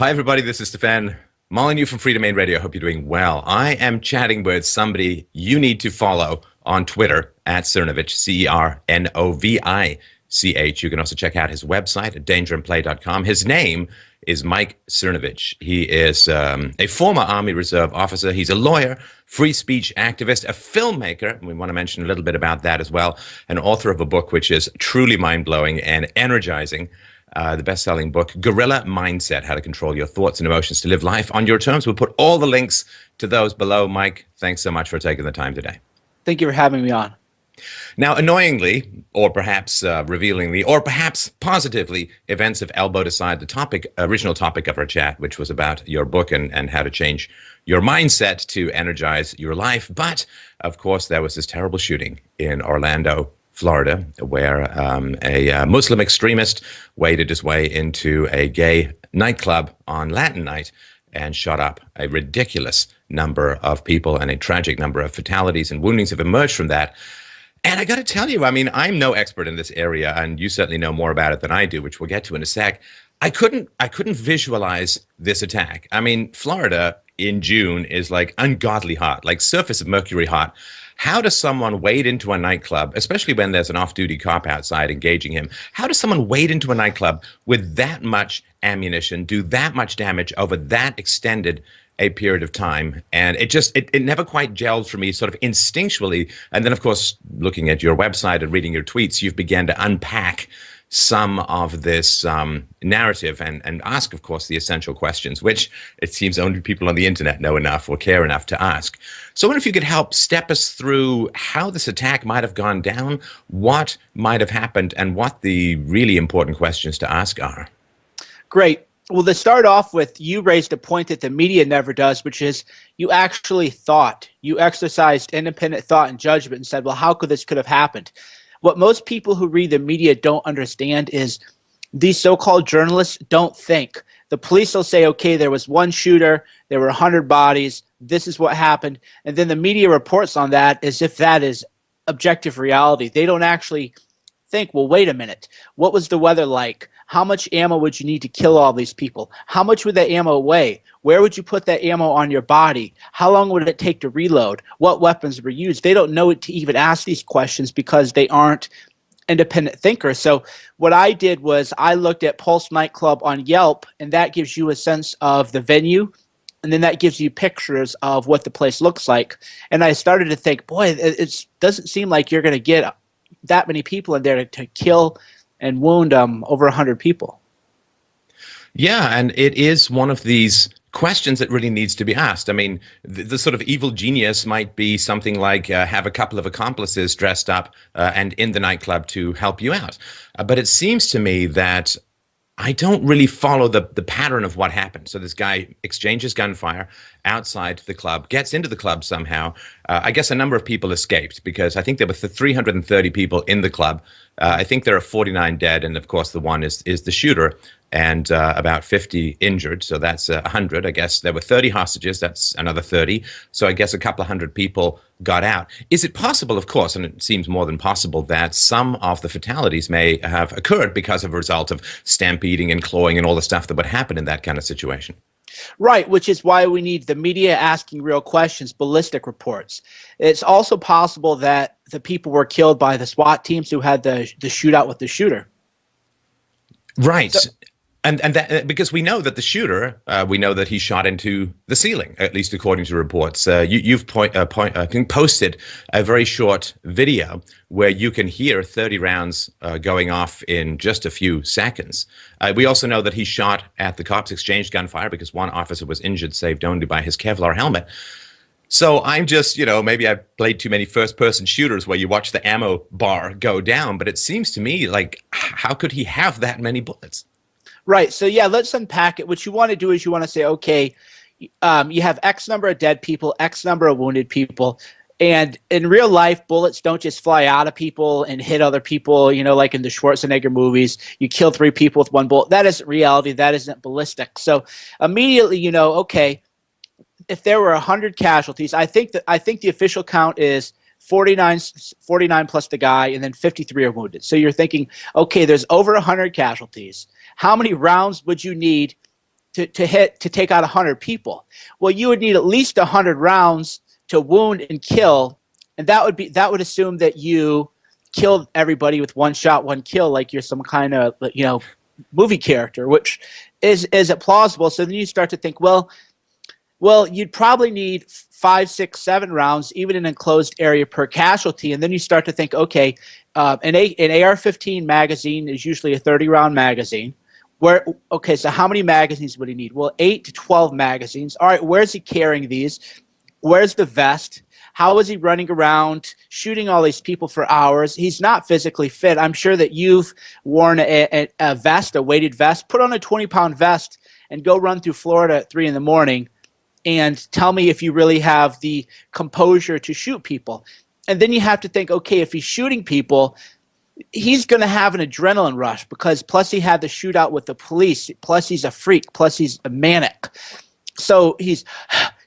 Hi, everybody. This is Stefan Molyneux from Freedom Main Radio. Hope you're doing well. I am chatting with somebody you need to follow on Twitter at Cernovich, Cernovich. You can also check out his website at dangerandplay.com. His name is Mike Cernovich. He is a former Army Reserve officer. He's a lawyer, free speech activist, a filmmaker. We want to mention a little bit about that as well. An author of a book which is truly mind-blowing and energizing. The best-selling book, Guerrilla Mindset, How to Control Your Thoughts and Emotions to Live Life on Your Terms. We'll put all the links to those below. Mike, thanks so much for taking the time today. Thank you for having me on. Now, annoyingly, or perhaps revealingly, or perhaps positively, events have elbowed aside the original topic of our chat, which was about your book and how to change your mindset to energize your life. But, of course, there was this terrible shooting in Orlando, Florida, where a Muslim extremist waded his way into a gay nightclub on Latin night and shot up a ridiculous number of people, and a tragic number of fatalities and woundings have emerged from that. And I got to tell you, I mean, I'm no expert in this area, and you certainly know more about it than I do, which we'll get to in a sec. I couldn't visualize this attack. I mean, Florida in June is like ungodly hot, like surface of mercury hot. How does someone wade into a nightclub, especially when there's an off-duty cop outside engaging him? How does someone wade into a nightclub with that much ammunition, do that much damage over that extended a period of time? And it never quite gelled for me, sort of instinctually. And then, of course, looking at your website and reading your tweets, you've began to unpack some of this narrative and ask, of course, the essential questions, which it seems only people on the internet know enough or care enough to ask. So I wonder if you could help step us through how this attack might have gone down, what might have happened, and what the really important questions to ask are. Great. Well, to start off with, you raised a point that the media never does, which is you actually thought. You exercised independent thought and judgment and said, well, how could this could have happened? What most people who read the media don't understand is these so-called journalists don't think. The police will say, okay, there was one shooter, there were 100 bodies, this is what happened, and then the media reports on that as if that is objective reality. They don't actually think, well, wait a minute, what was the weather like? How much ammo would you need to kill all these people? How much would that ammo weigh? Where would you put that ammo on your body? How long would it take to reload? What weapons were used? They don't know it to even ask these questions because they aren't independent thinkers. So what I did was I looked at Pulse nightclub on Yelp, and that gives you a sense of the venue, and then that gives you pictures of what the place looks like. And I started to think, boy, it doesn't seem like you're going to get that many people in there to kill and wound over 100 people. Yeah, and it is one of these questions that really needs to be asked. I mean, the sort of evil genius might be something like have a couple of accomplices dressed up and in the nightclub to help you out. But it seems to me that I don't really follow the pattern of what happened. So this guy exchanges gunfire outside the club, gets into the club somehow. I guess a number of people escaped because I think there were 330 people in the club. I think there are 49 dead, and of course the one is the shooter, and about 50 injured. So that's 100. I guess there were 30 hostages. That's another 30. So I guess a couple of hundred people got out. Is it possible, of course, and it seems more than possible, that some of the fatalities may have occurred because of a result of stampeding and clawing and all the stuff that would happen in that kind of situation? Right, which is why we need the media asking real questions, ballistic reports. It's also possible that the people were killed by the SWAT teams who had the shootout with the shooter. Right. So, and that, because we know that the shooter, we know that he shot into the ceiling, at least according to reports. You've I think posted a very short video where you can hear 30 rounds going off in just a few seconds. We also know that he shot at the cops, exchanged gunfire because one officer was injured, saved only by his Kevlar helmet. So I'm just, maybe I've played too many first-person shooters where you watch the ammo bar go down, but it seems to me like, how could he have that many bullets? Right. So, yeah, let's unpack it. What you want to do is you want to say, okay, you have X number of dead people, X number of wounded people. And in real life, bullets don't just fly out of people and hit other people, like in the Schwarzenegger movies. You kill 3 people with 1 bullet. That isn't reality. That isn't ballistic. So immediately, okay, if there were 100 casualties, I think the official count is 49 plus the guy, and then 53 are wounded. So you're thinking, okay, there's over 100 casualties. How many rounds would you need to take out 100 people. Well, you would need at least 100 rounds to wound and kill, and that would assume that you killed everybody with one shot, one kill, like you're some kind of movie character, which isn't plausible. So then you start to think, well, you'd probably need 5, 6, 7 rounds, even in an enclosed area per casualty. And then you start to think, okay, an AR-15 magazine is usually a 30-round magazine. So how many magazines would he need? Well, 8 to 12 magazines. All right, where's he carrying these? Where's the vest? How is he running around shooting all these people for hours? He's not physically fit. I'm sure that you've worn a vest, a weighted vest. Put on a 20-pound vest and go run through Florida at 3 in the morning and tell me if you really have the composure to shoot people. And then you have to think, okay, if he's shooting people, he's going to have an adrenaline rush, because plus he had the shootout with the police, plus he's a freak, plus he's a manic. So he's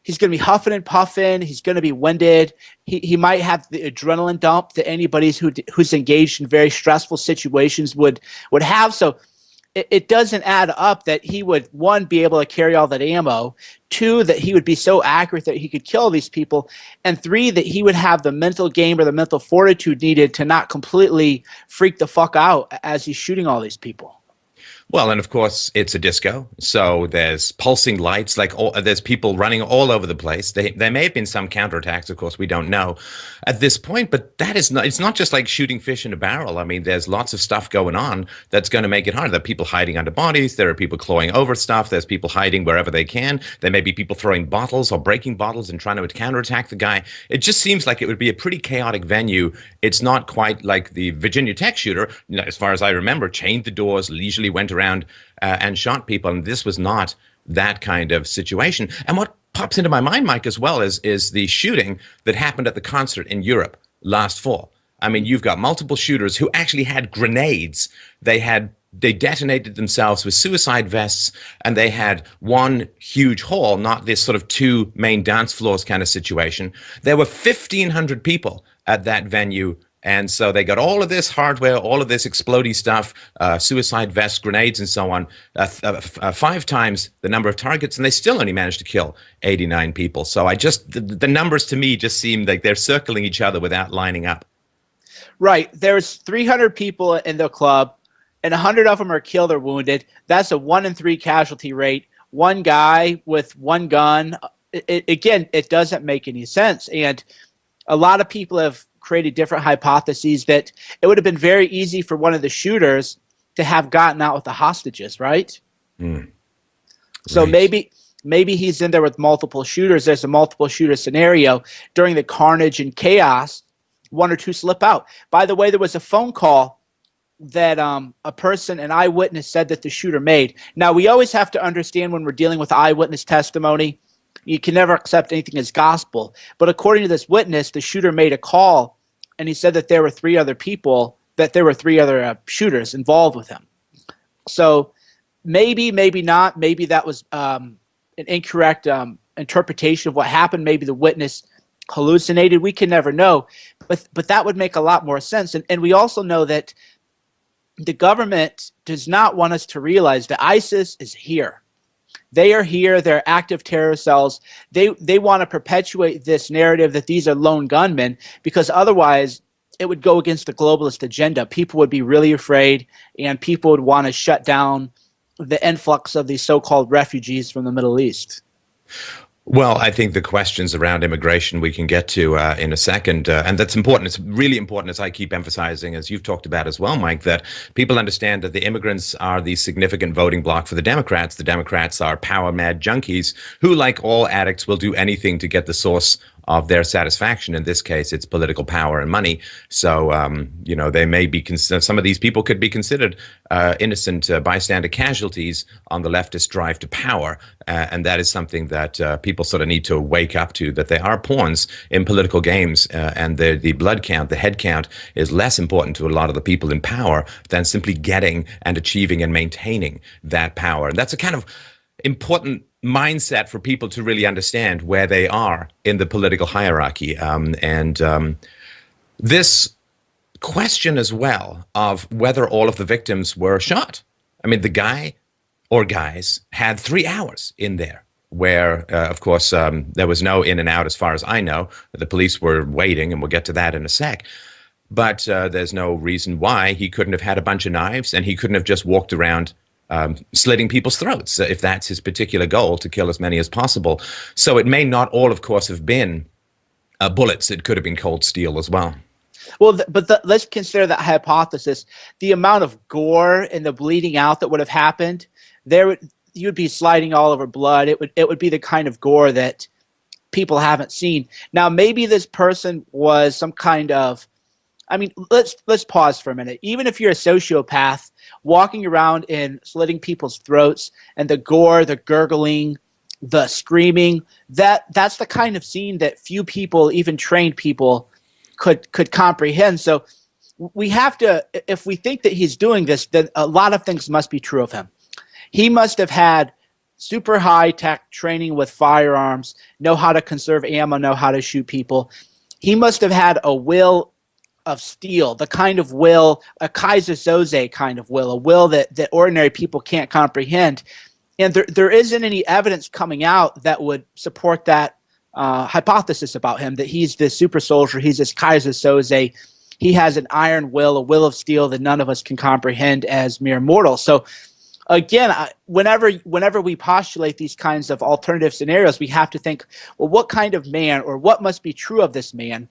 going to be huffing and puffing. He's going to be winded. He might have the adrenaline dump that anybody who's engaged in very stressful situations would have. So it doesn't add up that he would, one, be able to carry all that ammo, two, that he would be so accurate that he could kill these people, and three, that he would have the mental game or the mental fortitude needed to not completely freak the fuck out as he's shooting all these people. Well, and of course, it's a disco, so there's pulsing lights, there's people running all over the place. There may have been some counterattacks, of course, we don't know at this point, but it's not just like shooting fish in a barrel. I mean, there's lots of stuff going on that's going to make it hard. There are people hiding under bodies, there are people clawing over stuff, there's people hiding wherever they can, there may be people throwing bottles or breaking bottles and trying to counterattack the guy. It just seems like it would be a pretty chaotic venue. It's not quite like the Virginia Tech shooter, as far as I remember, chained the doors, leisurely went around and shot people, and this was not that kind of situation. And what pops into my mind, Mike, as well, is the shooting that happened at the concert in Europe last fall. I mean, you've got multiple shooters who actually had grenades. They detonated themselves with suicide vests, and they had one huge hall, not this sort of two main dance floors kind of situation. There were 1,500 people at that venue. And so they got all of this hardware, all of this explodey stuff, suicide vests, grenades, and so on, 5 times the number of targets, and they still only managed to kill 89 people. So the numbers to me just seem like they're circling each other without lining up. Right. There's 300 people in the club, and 100 of them are killed or wounded. That's a 1 in 3 casualty rate. One guy with one gun. It doesn't make any sense. And a lot of people have created different hypotheses that it would have been very easy for one of the shooters to have gotten out with the hostages, right? So right. maybe he's in there with multiple shooters. There's a multiple shooter scenario. During the carnage and chaos, 1 or 2 slip out. By the way, there was a phone call that an eyewitness said that the shooter made. Now, we always have to understand when we're dealing with eyewitness testimony, you can never accept anything as gospel. But according to this witness, the shooter made a call, and he said that there were 3 other people, that there were 3 other shooters involved with him. So maybe not. Maybe that was an incorrect interpretation of what happened. Maybe the witness hallucinated. We can never know. But that would make a lot more sense. And we also know that the government does not want us to realize that ISIS is here. They are here. They're active terror cells. They want to perpetuate this narrative that these are lone gunmen, because otherwise it would go against the globalist agenda. People would be really afraid, and people would want to shut down the influx of these so-called refugees from the Middle East. Well, I think the questions around immigration we can get to in a second, and that's important. It's really important, as I keep emphasizing, as you've talked about as well, Mike, that people understand that the immigrants are the significant voting bloc for the Democrats. The Democrats are power-mad junkies who, like all addicts, will do anything to get the source of their satisfaction. In this case, it's political power and money. So, they may be some of these people could be considered innocent bystander casualties on the leftist drive to power. And that is something that people sort of need to wake up to, that they are pawns in political games. And the blood count, the head count, is less important to a lot of the people in power than simply getting and achieving and maintaining that power. And that's a kind of important mindset for people to really understand where they are in the political hierarchy. This question as well of whether all of the victims were shot. I mean, the guy or guys had 3 hours in there where, of course, there was no in and out as far as I know. The police were waiting, and we'll get to that in a sec. But there's no reason why he couldn't have had a bunch of knives, and he couldn't have just walked around slitting people's throats if that's his particular goal, to kill as many as possible. So it may not all, of course, have been bullets. It could have been cold steel as well. Well, let's consider that hypothesis. The amount of gore and the bleeding out that would have happened, you'd be sliding all over blood. It would be the kind of gore that people haven't seen. Now, maybe this person was some kind of, I mean, let's pause for a minute. Even if you're a sociopath walking around and slitting people's throats, and the gore, the gurgling, the screaming, that's the kind of scene that few people, even trained people, could comprehend. So we have to, if we think that he's doing this, then a lot of things must be true of him. He must have had super high-tech training with firearms, know how to conserve ammo, know how to shoot people. He must have had a will of steel, the kind of will, a Kaiser Soze kind of will, a will that ordinary people can't comprehend. And there isn't any evidence coming out that would support that hypothesis about him, that he's this super soldier, he's this Kaiser Soze, he has an iron will, a will of steel that none of us can comprehend as mere mortals. So again, whenever we postulate these kinds of alternative scenarios, we have to think, well, what kind of man, or what must be true of this man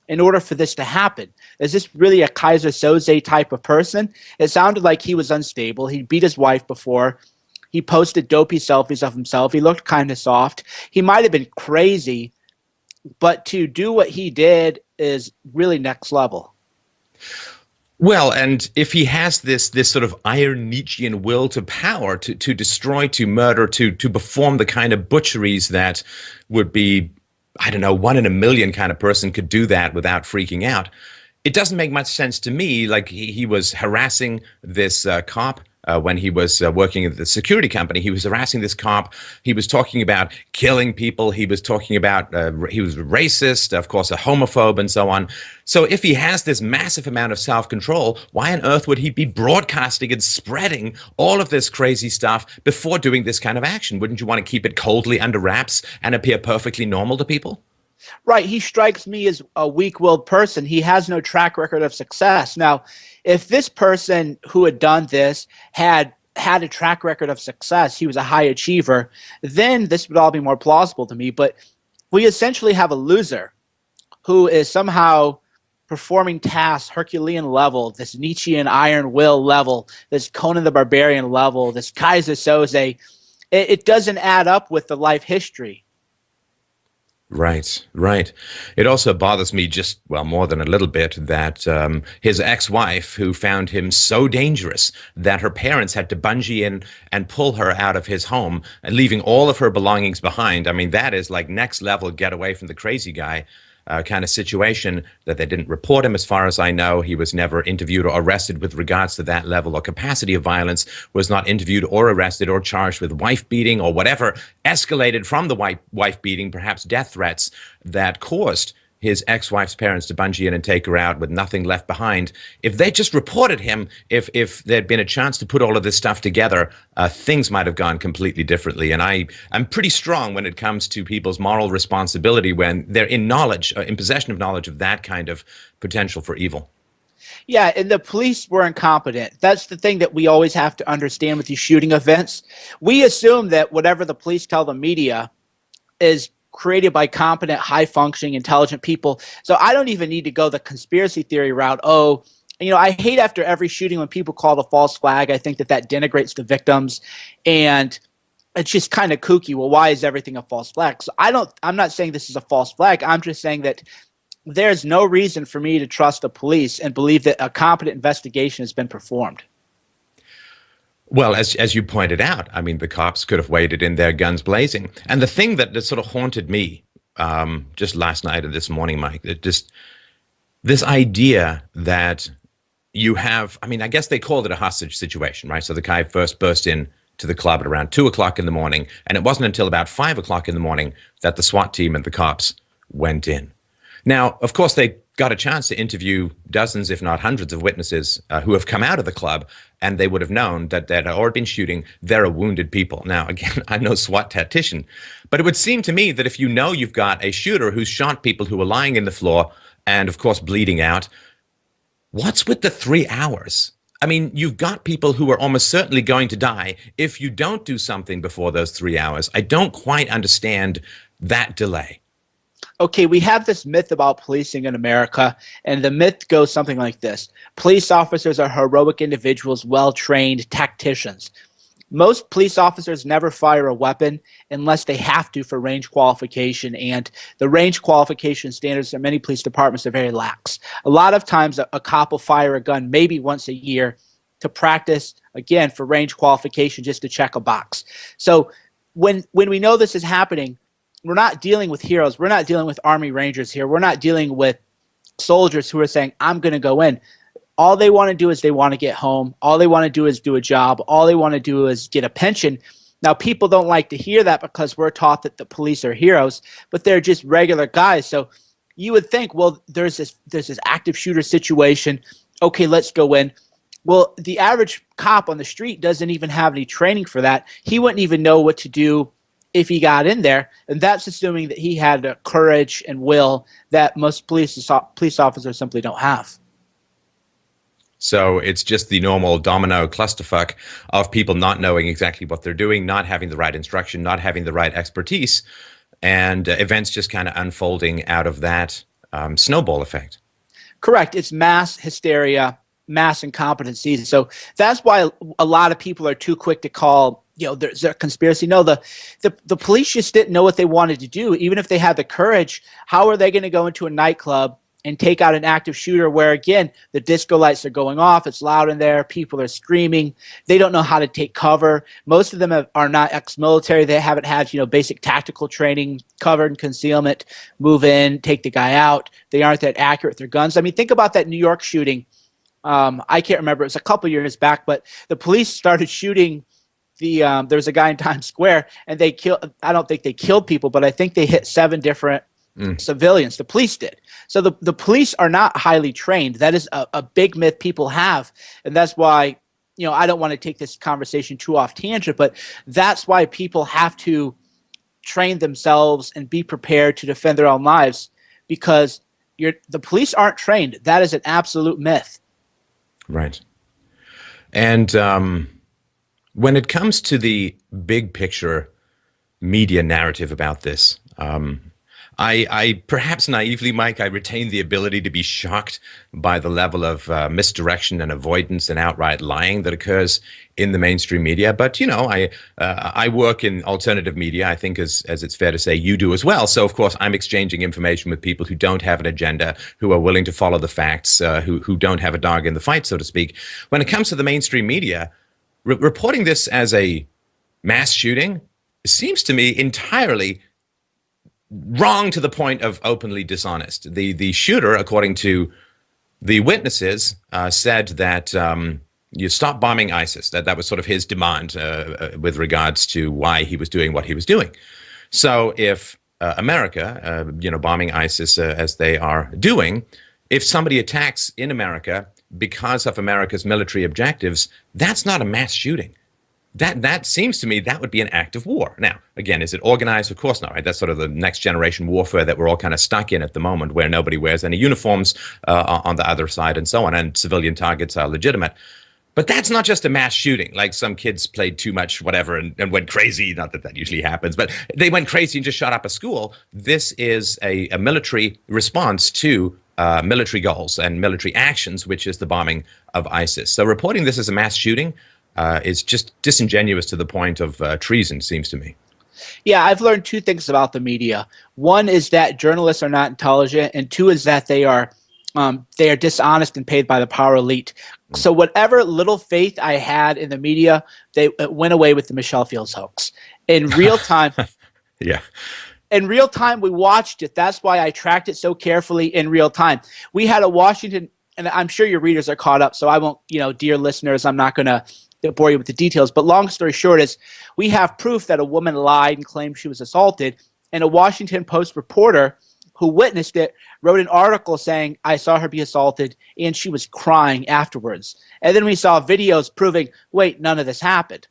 in order for this to happen? Is this really a Kaiser Soze type of person? It sounded like he was unstable. He beat his wife before. He posted dopey selfies of himself. He looked kind of soft. He might have been crazy, but to do what he did is really next level. Well, and if he has this sort of iron Nietzschean will to power, to destroy, to murder, to perform the kind of butcheries that would be, I don't know, 1 in a million kind of person could do that without freaking out, it doesn't make much sense to me. Like he was harassing this cop. When he was working at the security company, he was harassing this cop. He was talking about killing people. He was talking about, he was racist, of course, a homophobe, and so on. So if he has this massive amount of self-control, why on earth would he be broadcasting and spreading all of this crazy stuff before doing this kind of action? Wouldn't you want to keep it coldly under wraps and appear perfectly normal to people? Right. He strikes me as a weak-willed person. He has no track record of success. Now, if this person who had done this had a track record of success, he was a high achiever, then this would all be more plausible to me. But we essentially have a loser who is somehow performing tasks Herculean level, this Nietzschean iron will level, this Conan the Barbarian level, this Kaiser Soze. It doesn't add up with the life history. Right, right. It also bothers me just, well, more than a little bit, that his ex-wife, who found him so dangerous that her parents had to bungee in and pull her out of his home, and leaving all of her belongings behind. I mean, that is like next level get away from the crazy guy kind of situation, that they didn't report him as far as I know. He was never interviewed or arrested with regards to that level or capacity of violence, was not interviewed or arrested or charged with wife beating or whatever escalated from the wife beating, perhaps death threats that caused his ex-wife's parents to bungee in and take her out with nothing left behind. If they just reported him, if there'd been a chance to put all of this stuff together, things might have gone completely differently. And I'm pretty strong when it comes to people's moral responsibility when they're in knowledge, in possession of knowledge of that kind of potential for evil. Yeah, and the police were incompetent. That's the thing that we always have to understand with these shooting events. We assume that whatever the police tell the media is created by competent, high-functioning, intelligent people. So I don't even need to go the conspiracy theory route. Oh, I hate after every shooting when people call it a false flag. I think that denigrates the victims, and it's just kind of kooky. Well, why is everything a false flag? So I'm not saying this is a false flag. I'm just saying that there's no reason for me to trust the police and believe that a competent investigation has been performed. Well, as you pointed out, I mean, the cops could have waited in there, guns blazing. And the thing that sort of haunted me just last night and this morning, Mike, this idea that you have, I mean, I guess they called it a hostage situation, right? So the guy first burst in to the club at around 2 o'clock in the morning, and it wasn't until about 5 o'clock in the morning that the SWAT team and the cops went in. Now, of course, they got a chance to interview dozens, if not hundreds, of witnesses who have come out of the club, and they would have known that there had already been shooting. There are wounded people. Now, again, I'm no SWAT tactician, but it would seem to me that if you know you've got a shooter who's shot people who are lying in the floor and, of course, bleeding out, what's with the 3 hours? I mean, you've got people who are almost certainly going to die if you don't do something before those 3 hours. I don't quite understand that delay. Okay, we have this myth about policing in America, and the myth goes something like this. Police officers are heroic individuals, well-trained tacticians. Most police officers never fire a weapon unless they have to for range qualification, and the range qualification standards in many police departments are very lax. A lot of times a cop will fire a gun maybe once a year to practice, again, for range qualification, just to check a box. So when we know this is happening, we're not dealing with heroes. We're not dealing with Army Rangers here. We're not dealing with soldiers who are saying, I'm going to go in. All they want to do is they want to get home. All they want to do is do a job. All they want to do is get a pension. Now, people don't like to hear that because we're taught that the police are heroes, but they're just regular guys. So you would think, well, there's this active shooter situation. Okay, let's go in. Well, the average cop on the street doesn't even have any training for that. He wouldn't even know what to do if he got in there, and that's assuming that he had the courage and will that most police officers simply don't have. So it's just the normal domino clusterfuck of people not knowing exactly what they're doing, not having the right instruction, not having the right expertise, and events just kind of unfolding out of that snowball effect. Correct. It's mass hysteria, mass incompetency. So that's why a lot of people are too quick to call, there's a conspiracy. No, the police just didn't know what they wanted to do. Even if they had the courage, how are they going to go into a nightclub and take out an active shooter where, again, the disco lights are going off, it's loud in there, people are screaming, they don't know how to take cover. Most of them are not ex-military. They haven't had, basic tactical training, cover and concealment, move in, take the guy out. They aren't that accurate with their guns. I mean, think about that New York shooting. I can't remember. It was a couple years back, but the police started shooting there's a guy in Times Square, and they killed. I don't think they killed people, but I think they hit 7 different civilians. The police did. So the police are not highly trained. That is a big myth people have, and that's why I don't want to take this conversation too off tangent, but that's why people have to train themselves and be prepared to defend their own lives, because the police aren't trained. That is an absolute myth. Right. And when it comes to the big picture media narrative about this, I perhaps naively, Mike, I retain the ability to be shocked by the level of misdirection and avoidance and outright lying that occurs in the mainstream media. But, I work in alternative media, I think, as it's fair to say you do as well. So, of course, I'm exchanging information with people who don't have an agenda, who are willing to follow the facts, who don't have a dog in the fight, so to speak. When it comes to the mainstream media, reporting this as a mass shooting seems to me entirely wrong to the point of openly dishonest. The shooter, according to the witnesses, said that you stop bombing ISIS. That was sort of his demand with regards to why he was doing what he was doing. So if America, bombing ISIS as they are doing, if somebody attacks in America because of America's military objectives, that's not a mass shooting. That seems to me that would be an act of war. Now, again, is it organized? Of course not, right? That's sort of the next generation warfare that we're all kind of stuck in at the moment, where nobody wears any uniforms on the other side and so on, and civilian targets are legitimate. But that's not just a mass shooting, like some kids played too much whatever and went crazy. Not that usually happens, but they went crazy and just shot up a school. This is a military response to military goals and military actions, which is the bombing of ISIS. So reporting this as a mass shooting is just disingenuous to the point of treason, seems to me. Yeah, I've learned 2 things about the media. One is that journalists are not intelligent, and 2 is that they are dishonest and paid by the power elite. So whatever little faith I had in the media, it went away with the Michelle Fields hoax. In real time, yeah. In real time, we watched it. That's why I tracked it so carefully in real time. We had a Washington, and I'm sure your readers are caught up, so I won't, dear listeners, I'm not going to bore you with the details. But long story short is we have proof that a woman lied and claimed she was assaulted, and a Washington Post reporter who witnessed it wrote an article saying, I saw her be assaulted, and she was crying afterwards. And then we saw videos proving, wait, none of this happened.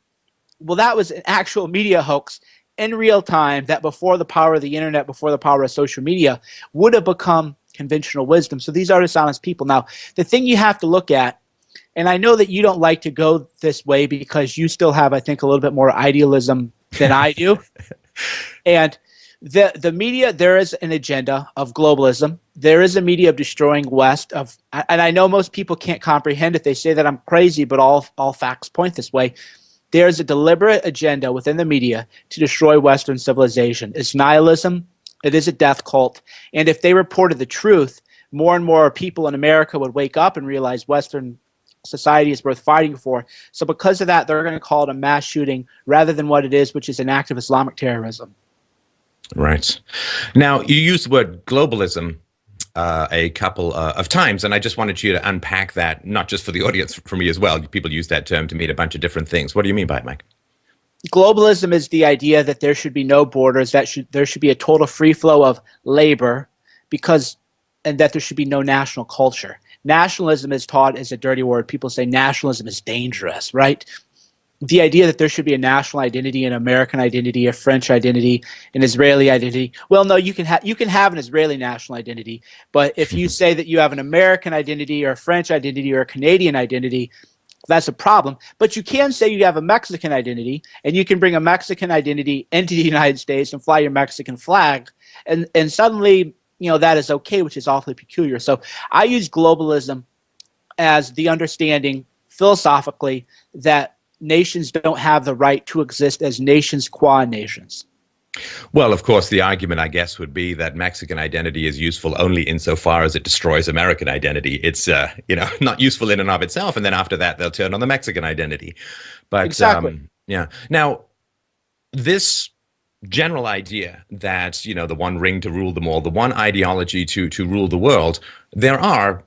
Well, that was an actual media hoax in real time that before the power of the internet, before the power of social media, would have become conventional wisdom. So these are dishonest people. Now, the thing you have to look at, and I know that you don't like to go this way because you still have, I think, a little bit more idealism than I do. And the media, there is an agenda of globalism. There is a media of destroying West. And I know most people can't comprehend it. They say that I'm crazy, but all facts point this way. There is a deliberate agenda within the media to destroy Western civilization. It's nihilism. It is a death cult. And if they reported the truth, more and more people in America would wake up and realize Western society is worth fighting for. So because of that, they're going to call it a mass shooting rather than what it is, which is an act of Islamic terrorism. Right. Now, you used the word globalism a couple of times, and I just wanted you to unpack that, not just for the audience, for me as well. People use that term to mean a bunch of different things. What do you mean by it, Mike? Globalism is the idea that there should be no borders, there should be a total free flow of labor, and that there should be no national culture. Nationalism is taught as a dirty word. People say nationalism is dangerous, right? The idea that there should be a national identity, an American identity, a French identity, an Israeli identity. Well, no, you can have an Israeli national identity, but if you say that you have an American identity or a French identity or a Canadian identity, that's a problem. But you can say you have a Mexican identity, and you can bring a Mexican identity into the United States and fly your Mexican flag, and suddenly, that is okay, which is awfully peculiar. So I use globalism as the understanding philosophically that nations don't have the right to exist as nations qua nations. Well, of course, the argument, I guess, would be that Mexican identity is useful only insofar as it destroys American identity. It's, not useful in and of itself. And then after that, they'll turn on the Mexican identity. But exactly. Yeah. Now, this general idea that, the one ring to rule them all, the one ideology to rule the world, there are,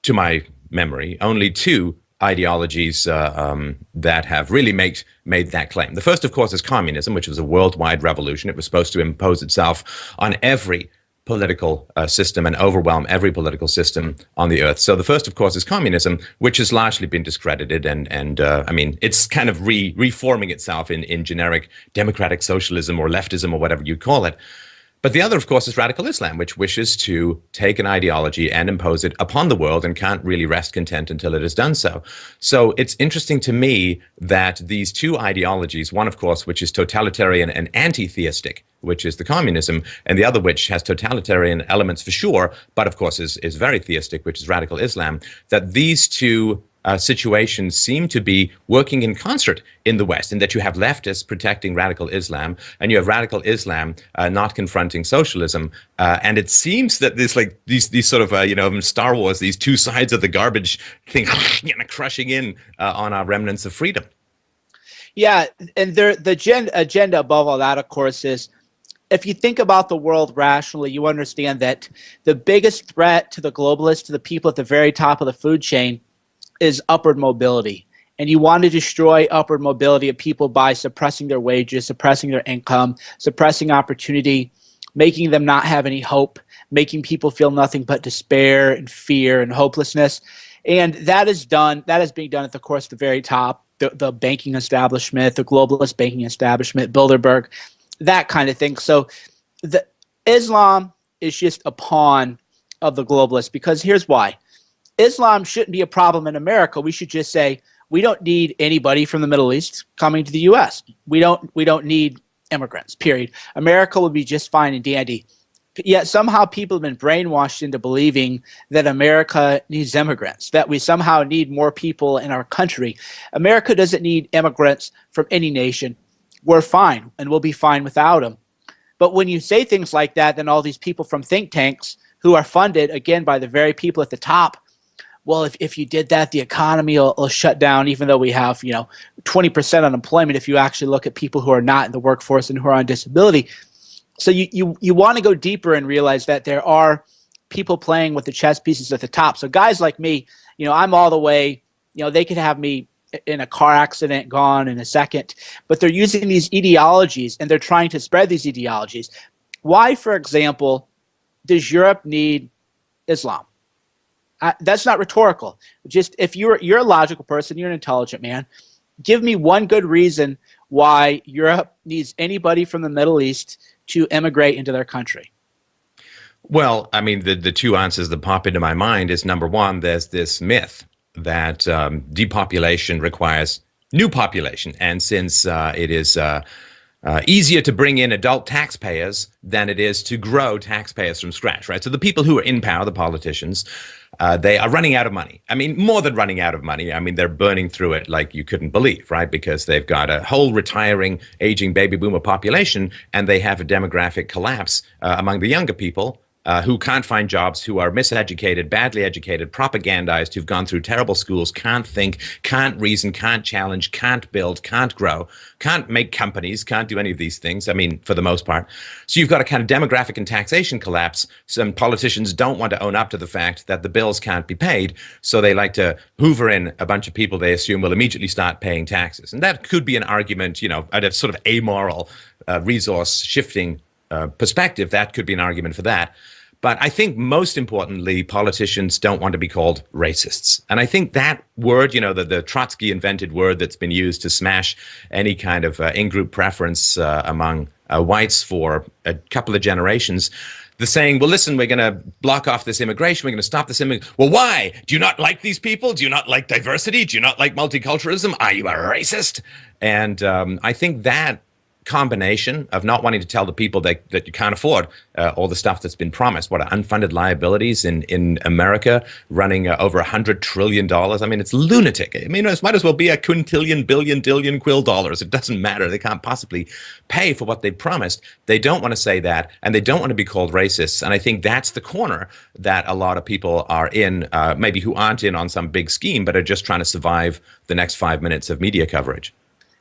to my memory, only two ideologies that have really made that claim. The first, of course, is communism, which was a worldwide revolution. It was supposed to impose itself on every political system and overwhelm every political system on the earth. So the first, of course, is communism, which has largely been discredited, and it's kind of reforming itself in generic democratic socialism or leftism or whatever you call it. But the other, of course, is radical Islam, which wishes to take an ideology and impose it upon the world and can't really rest content until it has done so. So it's interesting to me that these two ideologies, one, of course, which is totalitarian and anti-theistic, which is the communism, and the other, which has totalitarian elements for sure, but of course is very theistic, which is radical Islam, that these two situations seem to be working in concert in the West, in that you have leftists protecting radical Islam, and you have radical Islam not confronting socialism. And it seems that there's like these sort of, Star Wars, these two sides of the garbage thing, crushing in on our remnants of freedom. Yeah, and the agenda above all that, of course, is if you think about the world rationally, you understand that the biggest threat to the globalists, to the people at the very top of the food chain, is upward mobility. And you want to destroy upward mobility of people by suppressing their wages, suppressing their income, suppressing opportunity, making them not have any hope, making people feel nothing but despair and fear and hopelessness. And that is being done at the course of the very top, the banking establishment, the globalist banking establishment, Bilderberg, that kind of thing. So Islam is just a pawn of the globalists, because here's why. Islam shouldn't be a problem in America. We should just say, we don't need anybody from the Middle East coming to the U.S. We don't need immigrants, period. America will be just fine and dandy. Yet somehow people have been brainwashed into believing that America needs immigrants, that we somehow need more people in our country. America doesn't need immigrants from any nation. We're fine, and we'll be fine without them. But when you say things like that, then all these people from think tanks who are funded, again, by the very people at the top, well, if you did that, the economy will shut down, even though we have 20% unemployment if you actually look at people who are not in the workforce and who are on disability. So you want to go deeper and realize that there are people playing with the chess pieces at the top. So guys like me, I'm all the way, they could have me in a car accident gone in a second, but they're using these ideologies and they're trying to spread these ideologies. Why, for example, does Europe need Islam? That's not rhetorical. Just if you're a logical person, you're an intelligent man, give me one good reason why Europe needs anybody from the Middle East to immigrate into their country. Well, I mean, the two answers that pop into my mind is, number one, there's this myth that depopulation requires new population. And since it is easier to bring in adult taxpayers than it is to grow taxpayers from scratch, right? So the people who are in power, the politicians, they are running out of money. I mean, more than running out of money. I mean, they're burning through it like you couldn't believe, right? Because they've got a whole retiring, aging baby boomer population, and they have a demographic collapse among the younger people. Who can't find jobs, who are miseducated, badly educated, propagandized, who've gone through terrible schools, can't think, can't reason, can't challenge, can't build, can't grow, can't make companies, can't do any of these things, I mean, for the most part. So you've got a kind of demographic and taxation collapse. Some politicians don't want to own up to the fact that the bills can't be paid, so they like to hoover in a bunch of people they assume will immediately start paying taxes. And that could be an argument, you know, at a sort of amoral resource shifting perspective. That could be an argument for that. But I think most importantly, politicians don't want to be called racists. And I think that word, you know, the Trotsky invented word that's been used to smash any kind of in-group preference among whites for a couple of generations, the saying, well, listen, we're going to block off this immigration. We're going to stop this immigration. Well, why? Do you not like these people? Do you not like diversity? Do you not like multiculturalism? Are you a racist? And I think that combination of not wanting to tell the people that you can't afford all the stuff that's been promised. What are unfunded liabilities in America running over $100 trillion? I mean, it's lunatic. I mean, it might as well be a quintillion, billion, dillion quill dollars. It doesn't matter. They can't possibly pay for what they promised. They don't want to say that, and they don't want to be called racists. And I think that's the corner that a lot of people are in, maybe who aren't in on some big scheme, but are just trying to survive the next 5 minutes of media coverage.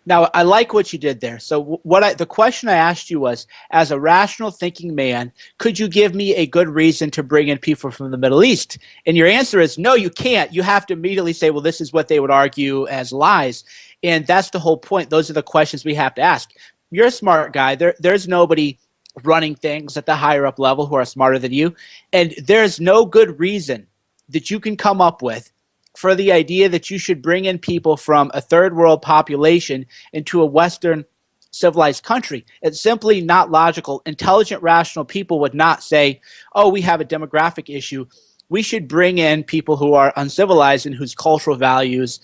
Now, I like what you did there. So the question I asked you was, as a rational thinking man, could you give me a good reason to bring in people from the Middle East? And your answer is, no, you can't. You have to immediately say, well, this is what they would argue as lies. And that's the whole point. Those are the questions we have to ask. You're a smart guy. There's nobody running things at the higher up level who are smarter than you. And there's no good reason that you can come up with for the idea that you should bring in people from a third world population into a Western civilized country. It's simply not logical. Intelligent, rational people would not say, oh, we have a demographic issue. We should bring in people who are uncivilized and whose cultural values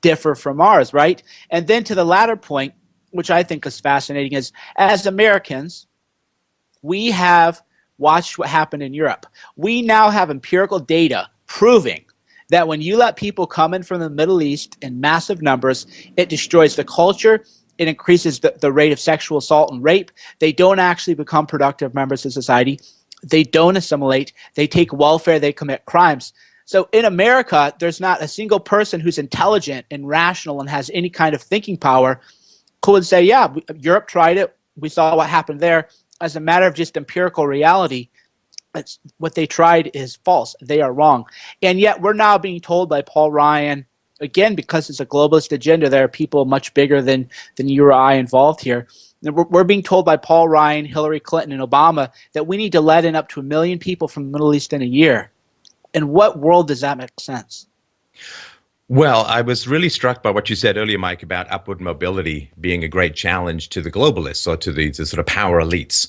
differ from ours, right? And then to the latter point, which I think is fascinating, is as Americans, we have watched what happened in Europe. We now have empirical data proving that when you let people come in from the Middle East in massive numbers, it destroys the culture, it increases the rate of sexual assault and rape. They don't actually become productive members of society. They don't assimilate. They take welfare. They commit crimes. So in America, there's not a single person who's intelligent and rational and has any kind of thinking power who would say, yeah, Europe tried it. We saw what happened there. As a matter of just empirical reality, what they tried is false. They are wrong. And yet we're now being told by Paul Ryan, again, because it's a globalist agenda, there are people much bigger than you or I involved here. And we're being told by Paul Ryan, Hillary Clinton, and Obama that we need to let in up to 1 million people from the Middle East in a year. In what world does that make sense? Well, I was really struck by what you said earlier, Mike, about upward mobility being a great challenge to the globalists or to the sort of power elites.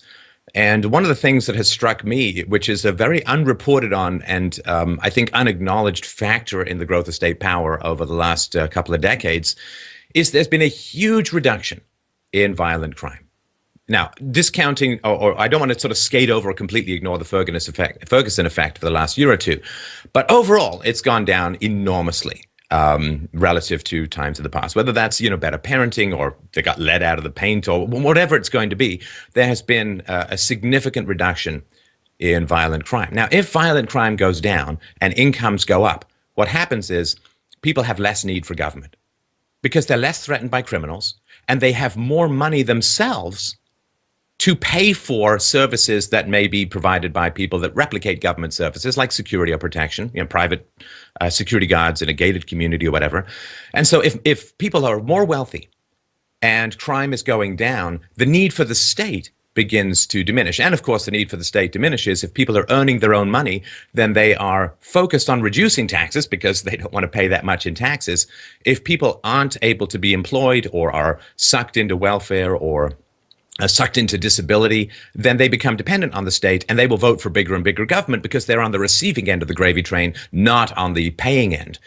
And one of the things that has struck me, which is a very unreported on and I think unacknowledged factor in the growth of state power over the last couple of decades, is there's been a huge reduction in violent crime. Now, discounting, or I don't want to sort of skate over or completely ignore the Ferguson effect for the last year or two, but overall, it's gone down enormously. Relative to times of the past, whether that's, better parenting or they got lead out of the paint or whatever it's going to be, there has been a significant reduction in violent crime. Now, if violent crime goes down and incomes go up, what happens is people have less need for government because they're less threatened by criminals and they have more money themselves to pay for services that may be provided by people that replicate government services like security or protection, private security guards in a gated community or whatever. And so if people are more wealthy and crime is going down, the need for the state begins to diminish. And of course, the need for the state diminishes. If people are earning their own money, then they are focused on reducing taxes because they don't want to pay that much in taxes. If people aren't able to be employed or are sucked into welfare or sucked into disability, then they become dependent on the state, and they will vote for bigger and bigger government because they're on the receiving end of the gravy train, not on the paying end.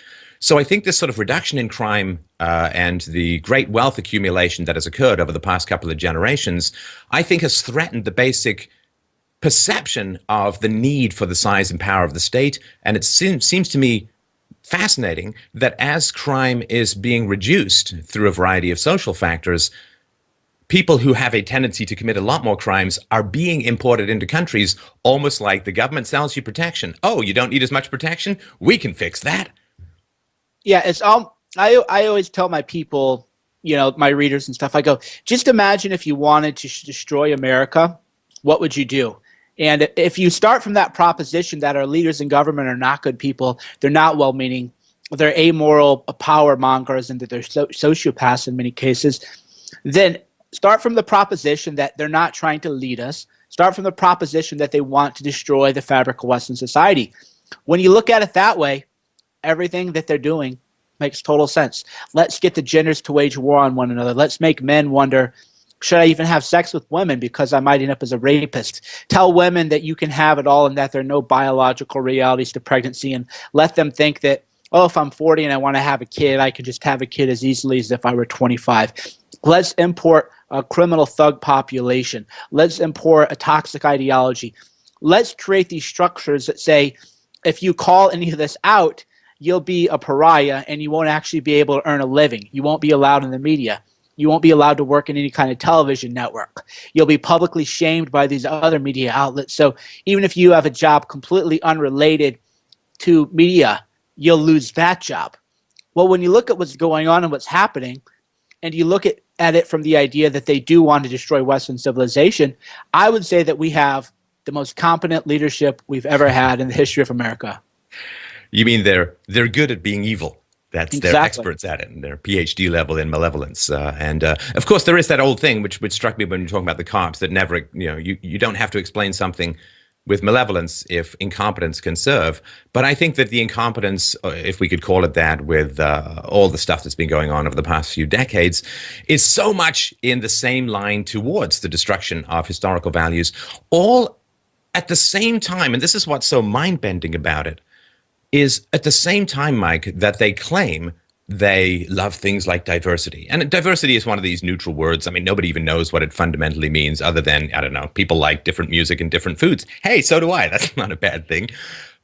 So I think this sort of reduction in crime and the great wealth accumulation that has occurred over the past couple of generations, I think has threatened the basic perception of the need for the size and power of the state. And it seems to me fascinating that as crime is being reduced through a variety of social factors, people who have a tendency to commit a lot more crimes are being imported into countries almost like the government sells you protection. Oh, you don't need as much protection? We can fix that. Yeah, it's I always tell my people, my readers and stuff, I go, just imagine if you wanted to destroy America, what would you do? And if you start from that proposition that our leaders in government are not good people, they're not well-meaning, they're amoral power mongers, and that they're sociopaths in many cases, then start from the proposition that they're not trying to lead us. Start from the proposition that they want to destroy the fabric of Western society. When you look at it that way, everything that they're doing makes total sense. Let's get the genders to wage war on one another. Let's make men wonder, should I even have sex with women because I might end up as a rapist? Tell women that you can have it all and that there are no biological realities to pregnancy, and let them think that, oh, if I'm 40 and I want to have a kid, I can just have a kid as easily as if I were 25. Let's import a criminal thug population. Let's import a toxic ideology. Let's create these structures that say, if you call any of this out, you'll be a pariah and you won't actually be able to earn a living. You won't be allowed in the media. You won't be allowed to work in any kind of television network. You'll be publicly shamed by these other media outlets. So even if you have a job completely unrelated to media, you'll lose that job. Well, when you look at what's going on and what's happening, and you look at it from the idea that they do want to destroy Western civilization, I would say that we have the most competent leadership we've ever had in the history of America. You mean they're good at being evil? That's Exactly. They're experts at it, and they're PhD level in malevolence. And of course, there is that old thing which struck me when you're talking about the cops, that never, you don't have to explain something with malevolence if incompetence can serve. But I think that the incompetence, if we could call it that, with all the stuff that's been going on over the past few decades, is so much in the same line towards the destruction of historical values, all at the same time. And this is what's so mind-bending about it, is at the same time, Mike, that they claim they love things like diversity. And diversity is one of these neutral words. I mean, nobody even knows what it fundamentally means other than, I don't know, people like different music and different foods. Hey, so do I. That's not a bad thing.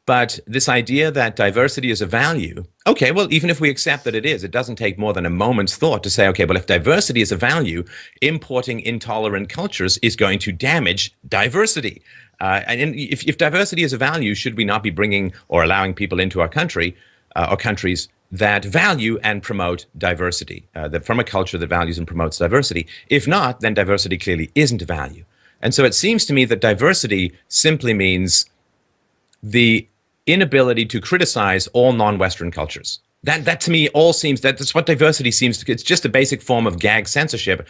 But this idea that diversity is a value, okay, well, even if we accept that it is, it doesn't take more than a moment's thought to say, okay, well, if diversity is a value, importing intolerant cultures is going to damage diversity. And if diversity is a value, should we not be bringing or allowing people into our country or countries that value and promote diversity, that from a culture that values and promotes diversity? If not, then diversity clearly isn't a value. And so it seems to me that diversity simply means the inability to criticize all non-Western cultures. That to me all seems, that's what diversity seems to, it's just a basic form of gag censorship,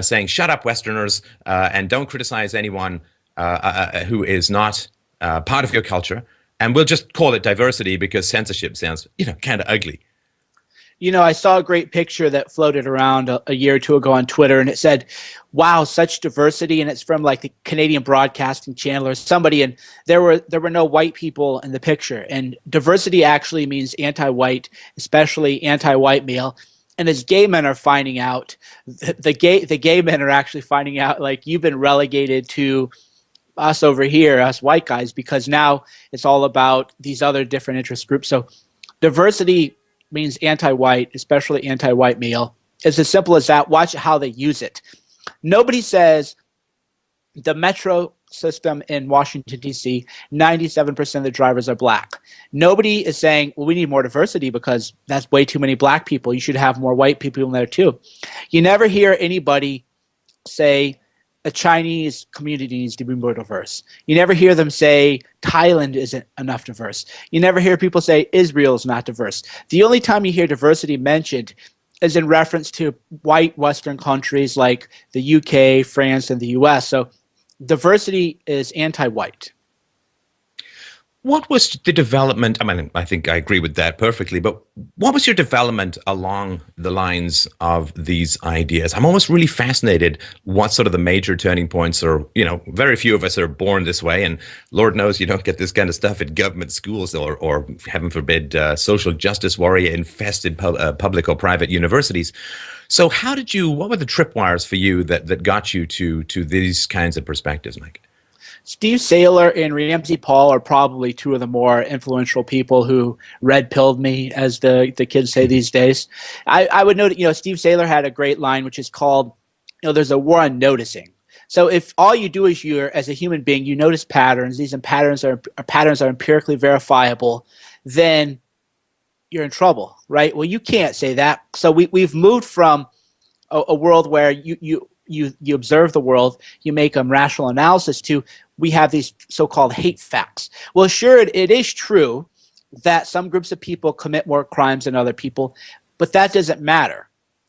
saying, shut up, Westerners, and don't criticize anyone who is not part of your culture. And we'll just call it diversity because censorship sounds, kind of ugly. I saw a great picture that floated around a year or two ago on Twitter, and it said, wow, such diversity. And it's from like the Canadian Broadcasting Channel or somebody. And there were no white people in the picture. And diversity actually means anti-white, especially anti-white male. And as gay men are finding out, the gay men are actually finding out, like, you've been relegated to us over here, us white guys, because now it's all about these other different interest groups. So diversity means anti-white, especially anti-white male. It's as simple as that. Watch how they use it. Nobody says the metro system in Washington, D.C., 97% of the drivers are black. Nobody is saying, well, we need more diversity because that's way too many black people. You should have more white people in there too. You never hear anybody say a Chinese community needs to be more diverse. You never hear them say Thailand isn't enough diverse. You never hear people say Israel is not diverse. The only time you hear diversity mentioned is in reference to white Western countries like the UK, France, and the US. So diversity is anti-white. What was the development? I mean, I think I agree with that perfectly, but what was your development along the lines of these ideas? I'm almost really fascinated what sort of the major turning points are. Very few of us are born this way, and Lord knows you don't get this kind of stuff at government schools or heaven forbid, social justice warrior infested public or private universities. So what were the tripwires for you that got you to these kinds of perspectives, Mike? Steve Saylor and Ramsey Paul are probably two of the more influential people who red-pilled me, as the kids say these days. I would note, Steve Saylor had a great line, which is called, there's a war on noticing. So if all you do is as a human being, you notice patterns, these patterns are empirically verifiable, then you're in trouble, right? Well, you can't say that. So we've moved from a world where you observe the world, you make rational analysis, to we have these so-called hate facts. Well, sure, it is true that some groups of people commit more crimes than other people, but that doesn't matter.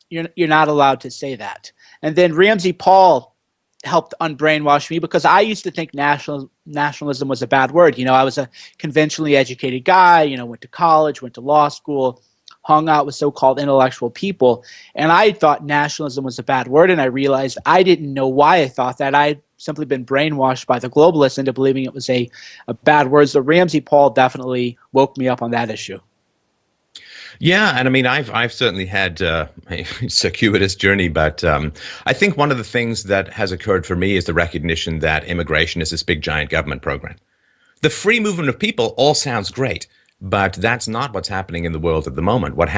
You're not allowed to say that. And then Ramsey Paul helped unbrainwash me, because I used to think nationalism was a bad word. I was a conventionally educated guy, went to college, went to law school, hung out with so-called intellectual people, and I thought nationalism was a bad word, and I realized I didn't know why I thought that. I'd simply been brainwashed by the globalists into believing it was a bad word. So Ramsey Paul definitely woke me up on that issue. Yeah, and I mean, I've certainly had a circuitous journey, but I think one of the things that has occurred for me is the recognition that immigration is this big, giant government program. The free movement of people all sounds great, but that's not what's happening in the world at the moment. What's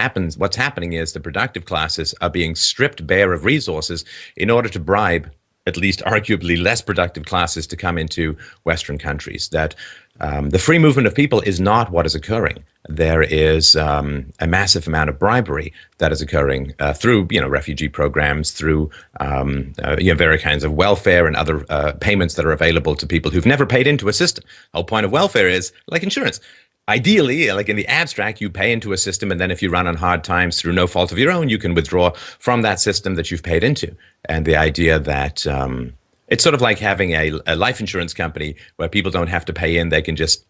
happening is the productive classes are being stripped bare of resources in order to bribe at least arguably less productive classes to come into Western countries. That the free movement of people is not what is occurring. There is a massive amount of bribery that is occurring through refugee programs, through various kinds of welfare and other payments that are available to people who've never paid into a system. The whole point of welfare is like insurance. Ideally, like in the abstract, you pay into a system, and then if you run on hard times through no fault of your own, you can withdraw from that system that you've paid into. And the idea that it's sort of like having a life insurance company where people don't have to pay in. They can just,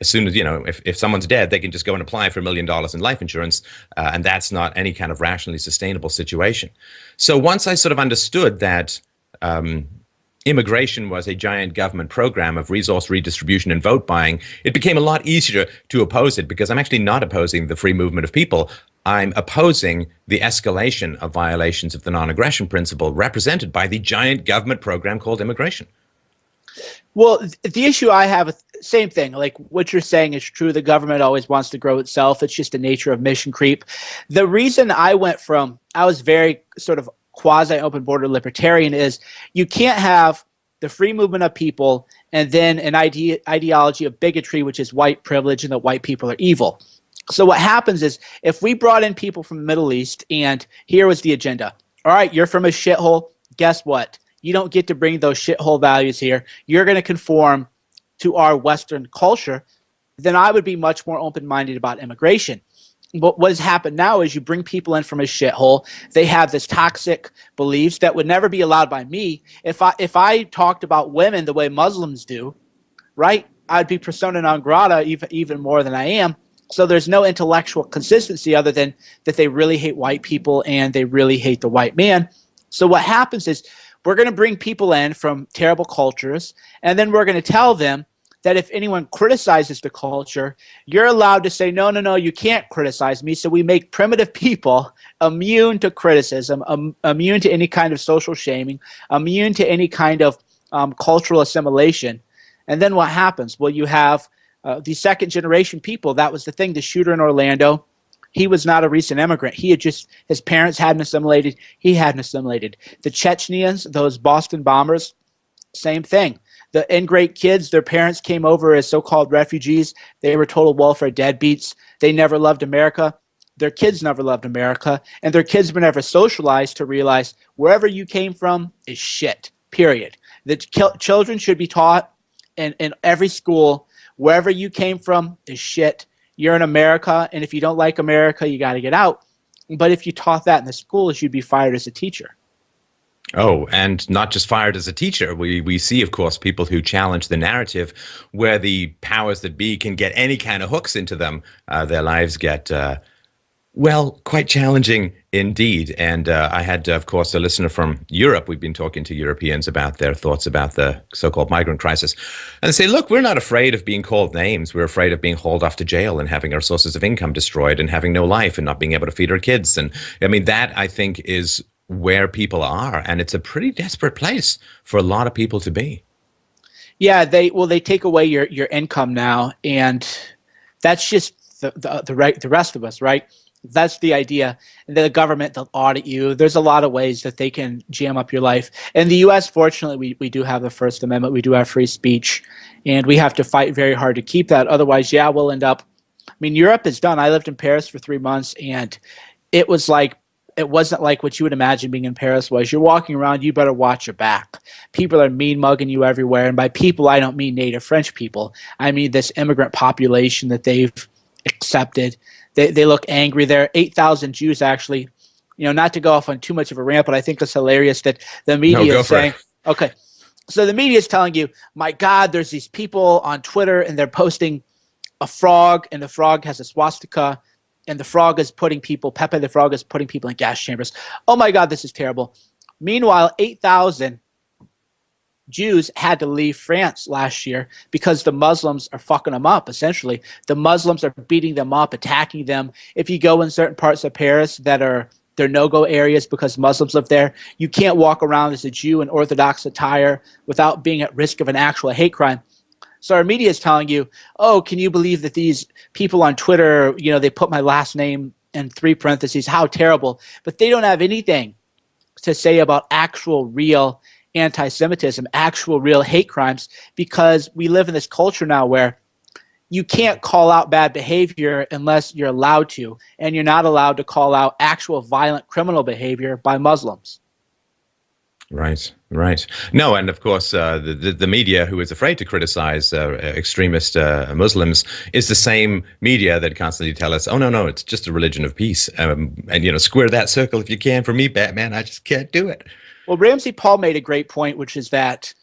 as soon as, if someone's dead, they can just go and apply for $1 million in life insurance. And that's not any kind of rationally sustainable situation. So once I sort of understood that immigration was a giant government program of resource redistribution and vote buying, it became a lot easier to oppose it, because I'm actually not opposing the free movement of people. I'm opposing the escalation of violations of the non-aggression principle represented by the giant government program called immigration. Well, the issue I have, same thing. Like what you're saying is true. The government always wants to grow itself. It's just the nature of mission creep. The reason I was very sort of quasi-open border libertarian is you can't have the free movement of people and then an ideology of bigotry, which is white privilege and that white people are evil. So what happens is if we brought in people from the Middle East and here was the agenda. All right, you're from a shithole. Guess what? You don't get to bring those shithole values here. You're going to conform to our Western culture. Then I would be much more open-minded about immigration. But what has happened now is you bring people in from a shithole. They have this toxic beliefs that would never be allowed by me. If I talked about women the way Muslims do, right, I'd be persona non grata even more than I am. So there's no intellectual consistency other than that they really hate white people and they really hate the white man. So what happens is we're going to bring people in from terrible cultures, and then we're going to tell them that if anyone criticizes the culture, you're allowed to say, no, you can't criticize me. So we make primitive people immune to criticism, immune to any kind of social shaming, immune to any kind of cultural assimilation. And then what happens? Well, you have these second generation people. That was the thing. The shooter in Orlando, he was not a recent immigrant. His parents hadn't assimilated. He hadn't assimilated. The Chechens, those Boston bombers, same thing. The ingrate kids, their parents came over as so-called refugees. They were total welfare deadbeats. They never loved America. Their kids never loved America. And their kids were never socialized to realize wherever you came from is shit, period. The children should be taught in every school, wherever you came from is shit. You're in America, and if you don't like America, you got to get out. But if you taught that in the schools, you'd be fired as a teacher. Oh, and not just fired as a teacher. We see, of course, people who challenge the narrative where the powers that be can get any kind of hooks into them. Their lives get, well, quite challenging indeed. And I had, of course, a listener from Europe. We've been talking to Europeans about their thoughts about the so-called migrant crisis. And they say, look, we're not afraid of being called names. We're afraid of being hauled off to jail and having our sources of income destroyed and having no life and not being able to feed our kids. And I mean, that, I think, is where people are. And it's a pretty desperate place for a lot of people to be. Yeah, they take away your income now, and that's just the rest of us, right? That's the idea. And then the government, they'll audit you. There's a lot of ways that they can jam up your life. In the U.S., fortunately, we do have the First Amendment. We do have free speech, and we have to fight very hard to keep that. Otherwise, yeah, we'll end up. I mean, Europe is done. I lived in Paris for 3 months, and it was like it wasn't like what you would imagine being in Paris was. You're walking around, you better watch your back. People are mean mugging you everywhere. And by people, I don't mean native French people. I mean this immigrant population that they've accepted. They look angry. There are 8,000 Jews actually. You know, not to go off on too much of a rant, but I think it's hilarious that the media is saying, okay, so the media is telling you, my God, there's these people on Twitter and they're posting a frog, and the frog has a swastika, and the frog is putting people, Pepe the frog is putting people in gas chambers. Oh my God, this is terrible. Meanwhile, 8,000 Jews had to leave France last year because the Muslims are fucking them up, essentially. The Muslims are beating them up, attacking them. If you go in certain parts of Paris that are they're no-go areas because Muslims live there, you can't walk around as a Jew in Orthodox attire without being at risk of an actual hate crime. So our media is telling you, oh, can you believe that these people on Twitter, you know, they put my last name in 3 parentheses, how terrible. But they don't have anything to say about actual real anti-Semitism, actual real hate crimes, because we live in this culture now where you can't call out bad behavior unless you're allowed to, and you're not allowed to call out actual violent criminal behavior by Muslims. Right, right. No, and of course, the media who is afraid to criticize extremist Muslims is the same media that constantly tell us, oh, no, it's just a religion of peace. And, you know, square that circle if you can. For me, Batman, I just can't do it. Well, Ramsey Paul made a great point, which is that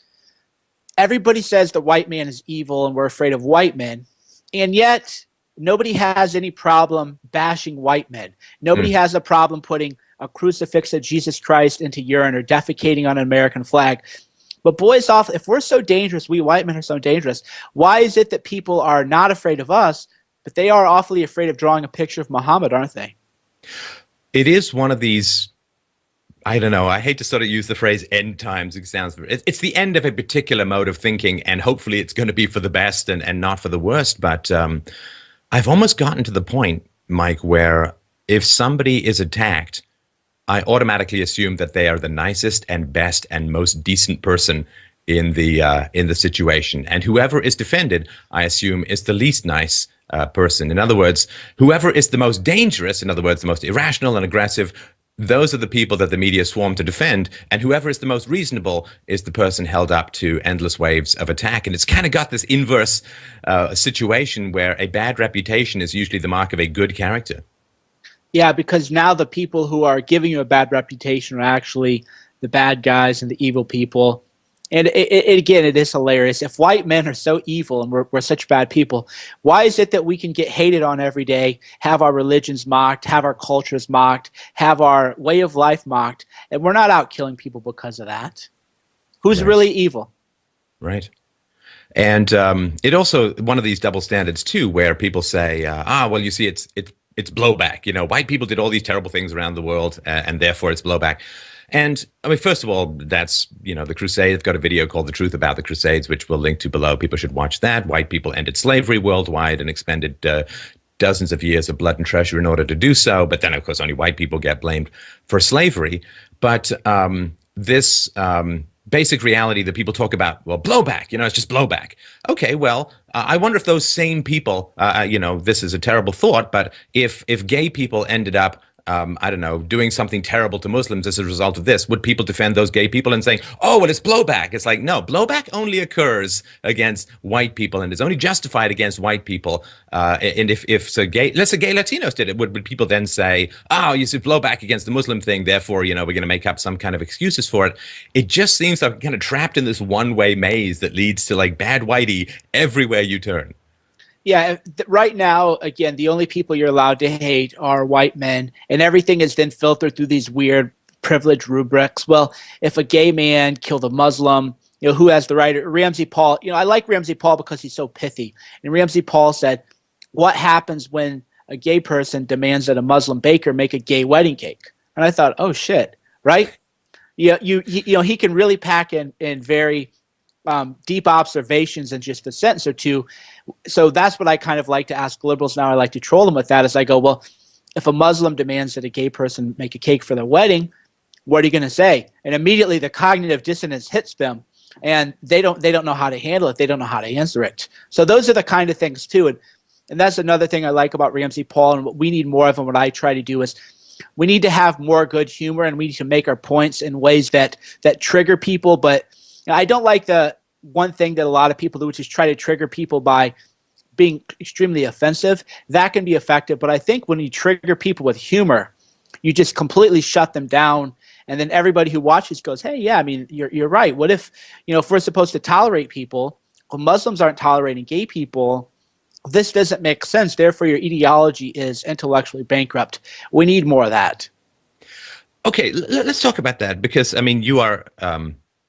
everybody says the white man is evil and we're afraid of white men, and yet nobody has any problem bashing white men. Nobody has a problem putting a crucifix of Jesus Christ into urine or defecating on an American flag. But boys off, if we're so dangerous, we white men are so dangerous, why is it that people are not afraid of us, but they are awfully afraid of drawing a picture of Muhammad, aren't they? It is one of these, I don't know, I hate to sort of use the phrase end times. It sounds, it's the end of a particular mode of thinking, and hopefully it's going to be for the best and not for the worst. But I've almost gotten to the point, Mike, where if somebody is attacked, I automatically assume that they are the nicest and best and most decent person in the situation. And whoever is defended, I assume, is the least nice person. In other words, whoever is the most dangerous, in other words, the most irrational and aggressive, those are the people that the media swarm to defend, and whoever is the most reasonable is the person held up to endless waves of attack. And it's kind of got this inverse situation where a bad reputation is usually the mark of a good character. Yeah, because now the people who are giving you a bad reputation are actually the bad guys and the evil people. And again, it is hilarious. If white men are so evil and we're such bad people, why is it that we can get hated on every day, have our religions mocked, have our cultures mocked, have our way of life mocked, and we're not out killing people because of that? Who's really evil? Right. And it also, one of these double standards too, where people say, well, you see, it's blowback. You know, white people did all these terrible things around the world, and therefore it's blowback. And I mean, first of all, that's, you know, the Crusades. I've got a video called The Truth About the Crusades, which we'll link to below. People should watch that. White people ended slavery worldwide and expended dozens of years of blood and treasure in order to do so. But then, of course, only white people get blamed for slavery. But this basic reality that people talk about, well, blowback, you know, it's just blowback. Okay, well, I wonder if those same people, you know, this is a terrible thought, but if gay people ended up I don't know, doing something terrible to Muslims as a result of this, would people defend those gay people and saying, oh, well, it's blowback? It's like, no, blowback only occurs against white people and is only justified against white people. And if so gay, let's say gay Latinos did it, would people then say, oh, you see blowback against the Muslim thing, therefore, we're going to make up some kind of excuses for it? It just seems like kind of trapped in this one-way maze that leads to like bad whitey everywhere you turn. Yeah, right now, again, the only people you're allowed to hate are white men, and everything is then filtered through these weird privilege rubrics. Well, if a gay man killed a Muslim, who has the right? Ramsey Paul, I like Ramsey Paul because he's so pithy. And Ramsey Paul said, what happens when a gay person demands that a Muslim baker make a gay wedding cake? And I thought, oh, shit, right? Yeah, he can really pack in very deep observations in just a sentence or two. So that's what I kind of like to ask liberals now. I like to troll them with that as I go, well, if a Muslim demands that a gay person make a cake for their wedding, what are you going to say? And immediately the cognitive dissonance hits them, and they don't know how to handle it. They don't know how to answer it. So those are the kind of things too. And that's another thing I like about Ramsey Paul, and what we need more of, and what I try to do is we need to have more good humor, and we need to make our points in ways that trigger people. But I don't like the one thing that a lot of people do, which is try to trigger people by being extremely offensive. That can be effective, but I think when you trigger people with humor, you just completely shut them down, and then everybody who watches goes, hey, yeah, I mean, you're right. What if, if we're supposed to tolerate people, well, Muslims aren't tolerating gay people, this doesn't make sense, therefore your ideology is intellectually bankrupt. We need more of that. Okay, let's talk about that, because, I mean, you are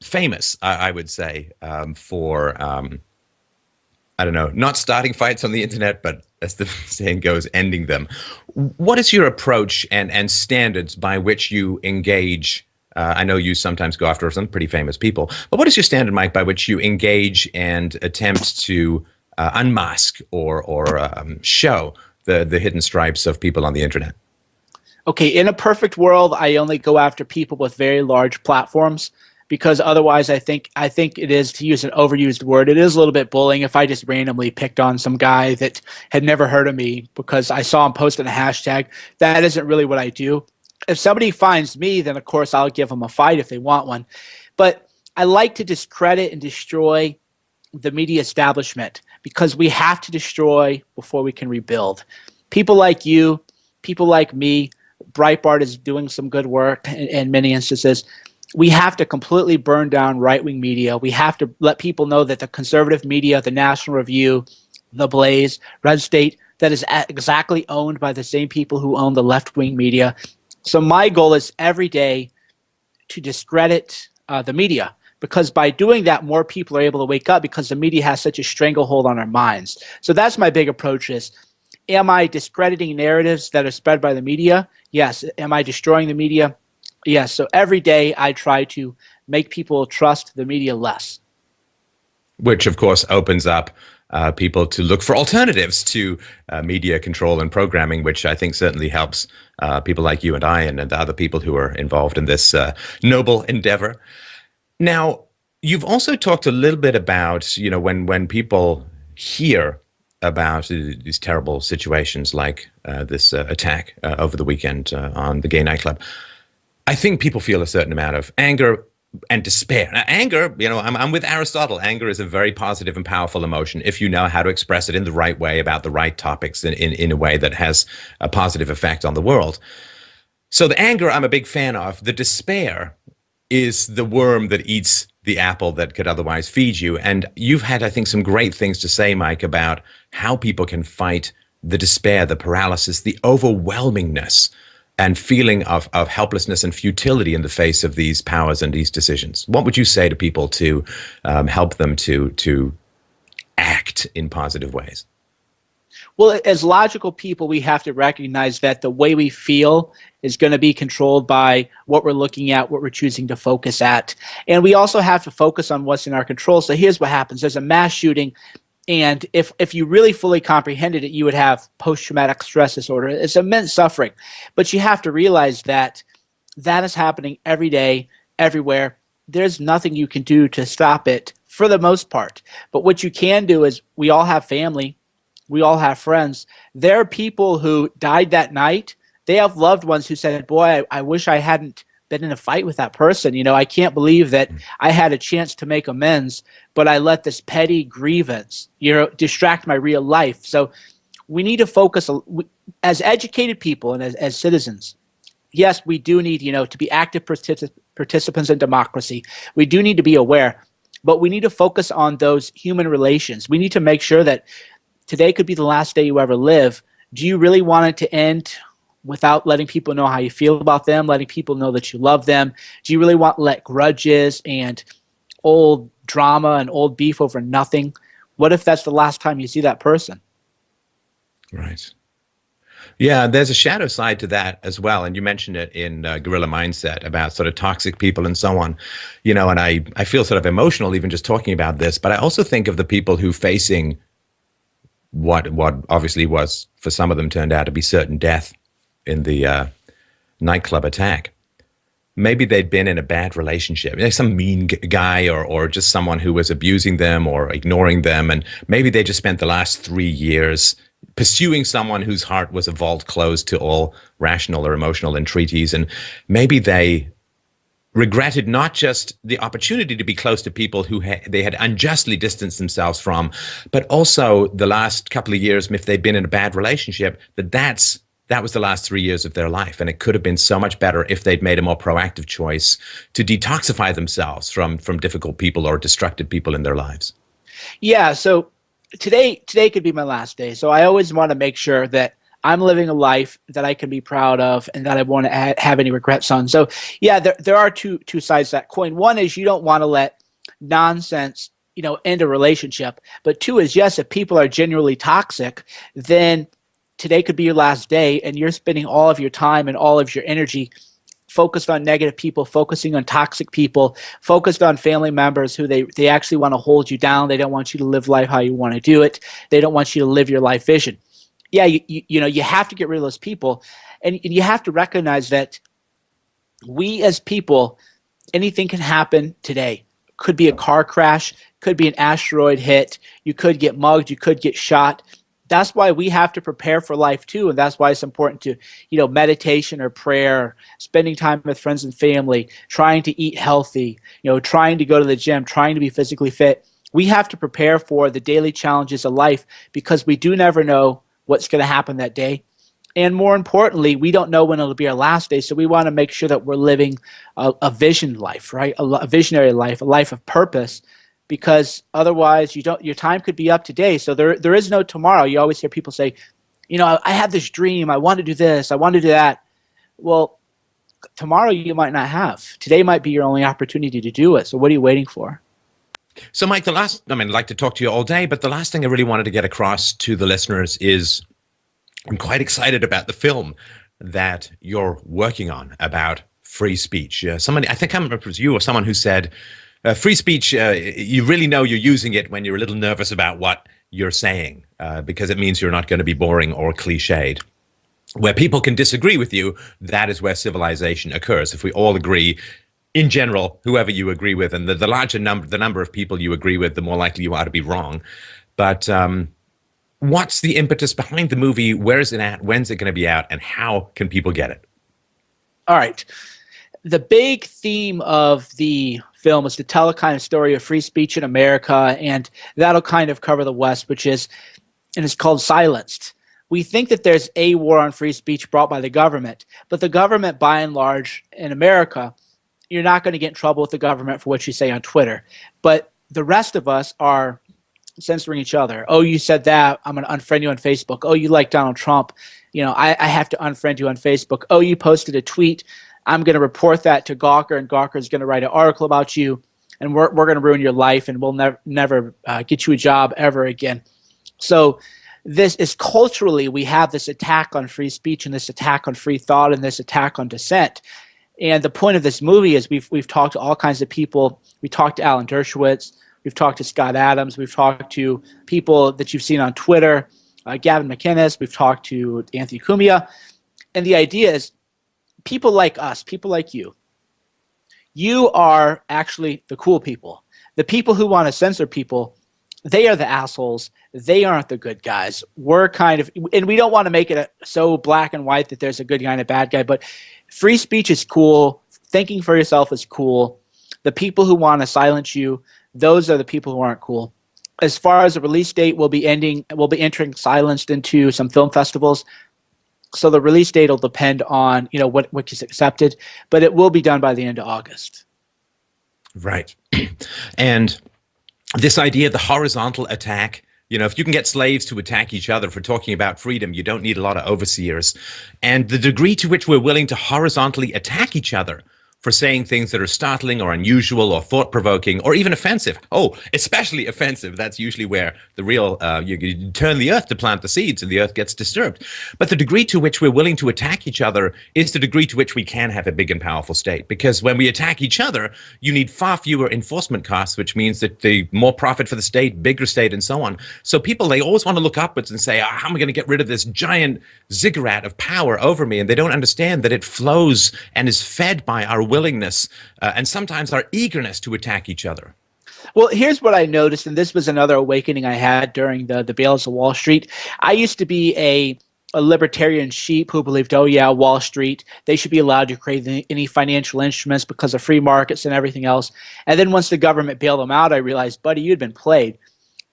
famous, I would say, for, I don't know, not starting fights on the internet, but as the saying goes, ending them. What is your approach and standards by which you engage? I know you sometimes go after some pretty famous people, but what is your standard, Mike, by which you engage and attempt to unmask or show the hidden stripes of people on the internet? Okay, in a perfect world, I only go after people with very large platforms, because otherwise I think it is, to use an overused word, it is a little bit bullying if I just randomly picked on some guy that had never heard of me because I saw him posting a hashtag. That isn't really what I do. If somebody finds me, then of course I'll give them a fight if they want one. But I like to discredit and destroy the media establishment, because we have to destroy before we can rebuild. People like you, people like me, Breitbart is doing some good work in many instances. We have to completely burn down right-wing media. We have to let people know that the conservative media, the National Review, The Blaze, Red State, that is exactly owned by the same people who own the left-wing media. So my goal is every day to discredit the media, because by doing that, more people are able to wake up, because the media has such a stranglehold on our minds. So that's my big approach is, am I discrediting narratives that are spread by the media? Yes. Am I destroying the media? Yes. So every day I try to make people trust the media less. Which, of course, opens up people to look for alternatives to media control and programming, which I think certainly helps people like you and I and the other people who are involved in this noble endeavor. Now, you've also talked a little bit about, when people hear about these terrible situations like this attack over the weekend on the gay nightclub, I think people feel a certain amount of anger and despair. Now, anger, I'm with Aristotle. Anger is a very positive and powerful emotion if you know how to express it in the right way about the right topics in a way that has a positive effect on the world. So the anger I'm a big fan of. The despair is the worm that eats the apple that could otherwise feed you. And you've had, I think, some great things to say, Mike, about how people can fight the despair, the paralysis, the overwhelmingness and feeling of helplessness and futility in the face of these powers and these decisions. What would you say to people to help them to act in positive ways? Well, as logical people, we have to recognize that the way we feel is going to be controlled by what we're looking at, what we're choosing to focus at. And we also have to focus on what's in our control. So here's what happens. There's a mass shooting, and if you really fully comprehended it, you would have post-traumatic stress disorder. It's immense suffering. But you have to realize that that is happening every day, everywhere. There's nothing you can do to stop it for the most part. But what you can do is, we all have family. We all have friends. There are people who died that night They have loved ones who said, boy, I wish I hadn't been in a fight with that person. You know, I can't believe that I had a chance to make amends, but I let this petty grievance, you know, distract my real life. So we need to focus as educated people and as citizens. Yes, we do need, you know, to be active participants in democracy. We do need to be aware, but we need to focus on those human relations. We need to make sure that today could be the last day you ever live. Do you really want it to end without letting people know how you feel about them, letting people know that you love them? Do you really want to let grudges and old drama and old beef over nothing? What if that's the last time you see that person? Right. Yeah, there's a shadow side to that as well. And you mentioned it in Guerrilla Mindset about sort of toxic people and so on. You know, and I feel sort of emotional even just talking about this, but I also think of the people who facing what obviously was, for some of them, turned out to be certain death in the nightclub attack. Maybe they'd been in a bad relationship, like some mean guy or just someone who was abusing them or ignoring them. And maybe they just spent the last 3 years pursuing someone whose heart was a vault closed to all rational or emotional entreaties. And maybe they regretted not just the opportunity to be close to people who they had unjustly distanced themselves from, but also the last couple of years, if they'd been in a bad relationship, that was the last 3 years of their life. And it could have been so much better if they'd made a more proactive choice to detoxify themselves from difficult people or destructive people in their lives. Yeah, so today could be my last day. So I always want to make sure that I'm living a life that I can be proud of and that I won't have any regrets on. So yeah, there are two sides to that coin. One is you don't want to let nonsense, you know, end a relationship. But two is, yes, if people are genuinely toxic, then today could be your last day and you're spending all of your time and all of your energy focused on negative people, focusing on toxic people, focused on family members who they actually want to hold you down. They don't want you to live life how you want to do it. They don't want you to live your life vision. Yeah, you know, you have to get rid of those people. And you have to recognize that we as people, anything can happen today. Could be a car crash, could be an asteroid hit, you could get mugged, you could get shot. That's why we have to prepare for life too, and that's why it's important to, you know, meditation or prayer, spending time with friends and family, trying to eat healthy, you know, trying to go to the gym, trying to be physically fit. We have to prepare for the daily challenges of life because we do never know what's going to happen that day. And more importantly, we don't know when it'll be our last day, so we want to make sure that we're living a vision life, right? A visionary life, a life of purpose. Because otherwise your time could be up today. So there is no tomorrow. You always hear people say, you know, I have this dream. I want to do this. I want to do that. Well, tomorrow you might not have. Today might be your only opportunity to do it. So what are you waiting for? So, Mike, I'd like to talk to you all day, but the last thing I really wanted to get across to the listeners is I'm quite excited about the film that you're working on about free speech. Somebody, I think I remember it was you or someone who said, free speech, you really know you're using it when you're a little nervous about what you're saying, because it means you're not going to be boring or cliched. Where people can disagree with you, that is where civilization occurs. If we all agree, in general, whoever you agree with, and the larger the number of people you agree with, the more likely you are to be wrong. But what's the impetus behind the movie? Where is it at? When's it going to be out? And how can people get it? All right. The big theme of the film is to tell a kind of story of free speech in America, and that'll kind of cover the West, and it's called Silenced. We think that there's a war on free speech brought by the government, but the government, by and large, in America, you're not going to get in trouble with the government for what you say on Twitter. But the rest of us are censoring each other. Oh, you said that, I'm going to unfriend you on Facebook. Oh, you like Donald Trump, you know, I have to unfriend you on Facebook. Oh, you posted a tweet, I'm going to report that to Gawker, and Gawker is going to write an article about you, and we're going to ruin your life, and we'll never get you a job ever again. So this is culturally, we have this attack on free speech and this attack on free thought and this attack on dissent. And the point of this movie is we've talked to all kinds of people. We talked to Alan Dershowitz. We've talked to Scott Adams. We've talked to people that you've seen on Twitter, Gavin McInnes. We've talked to Anthony Cumia. And the idea is people like us, people like you are actually the cool people. The people who want to censor people, they are the assholes. They aren't the good guys. We're kind of, and we don't want to make it so black and white that there's a good guy and a bad guy, but free speech is cool. Thinking for yourself is cool. The people who want to silence you, those are the people who aren't cool. As far as the release date, we'll be entering Silenced into some film festivals. So the release date will depend on, what is accepted, but it will be done by the end of August. Right. And this idea of the horizontal attack, if you can get slaves to attack each other for talking about freedom, you don't need a lot of overseers. And the degree to which we're willing to horizontally attack each other for saying things that are startling or unusual or thought-provoking or even offensive. Oh, especially offensive. That's usually where the real, you turn the earth to plant the seeds and the earth gets disturbed. But the degree to which we're willing to attack each other is the degree to which we can have a big and powerful state. Because when we attack each other, you need far fewer enforcement costs, which means that the more profit for the state, bigger state, and so on. So people, they always want to look upwards and say, how am I going to get rid of this giant ziggurat of power over me? And they don't understand that it flows and is fed by our willingness and sometimes our eagerness to attack each other. Well, here's what I noticed, and this was another awakening I had during the Bales of Wall Street. I used to be a libertarian sheep who believed, oh yeah, Wall Street, they should be allowed to create any financial instruments because of free markets and everything else. And then once the government bailed them out, I realized, buddy, you'd been played.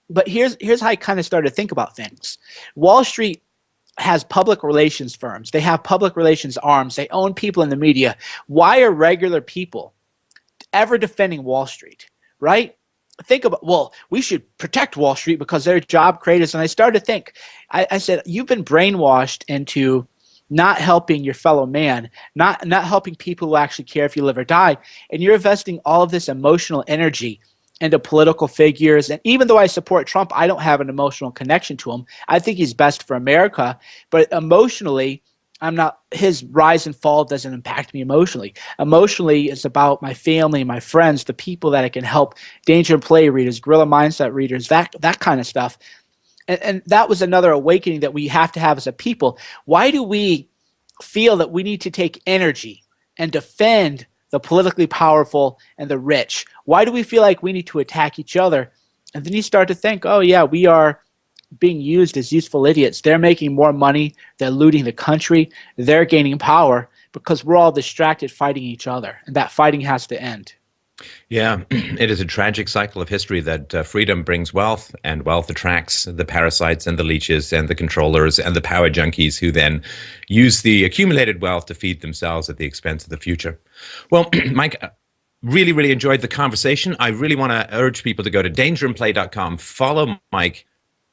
But here's how I kind of started to think about things. Wall Street has public relations firms. They have public relations arms. They own people in the media. Why are regular people ever defending Wall Street, right? Think about, well, we should protect Wall Street because they're job creators. And I started to think, I said, you've been brainwashed into not helping your fellow man, not helping people who actually care if you live or die. And you're investing all of this emotional energy into political figures. And even though I support Trump, I don't have an emotional connection to him. I think he's best for America. But emotionally, I'm not, his rise and fall doesn't impact me emotionally. Emotionally, it's about my family, my friends, the people that I can help, Danger and Play readers, Guerrilla Mindset readers, that kind of stuff. And that was another awakening that we have to have as a people. Why do we feel that we need to take energy and defend the politically powerful and the rich? Why do we feel like we need to attack each other? And then you start to think, oh yeah, we are being used as useful idiots. They're making more money. They're looting the country. They're gaining power because we're all distracted fighting each other. And that fighting has to end. Yeah, it is a tragic cycle of history that freedom brings wealth, and wealth attracts the parasites and the leeches and the controllers and the power junkies who then use the accumulated wealth to feed themselves at the expense of the future. Well, Mike, really, really enjoyed the conversation. I really want to urge people to go to dangerandplay.com, follow Mike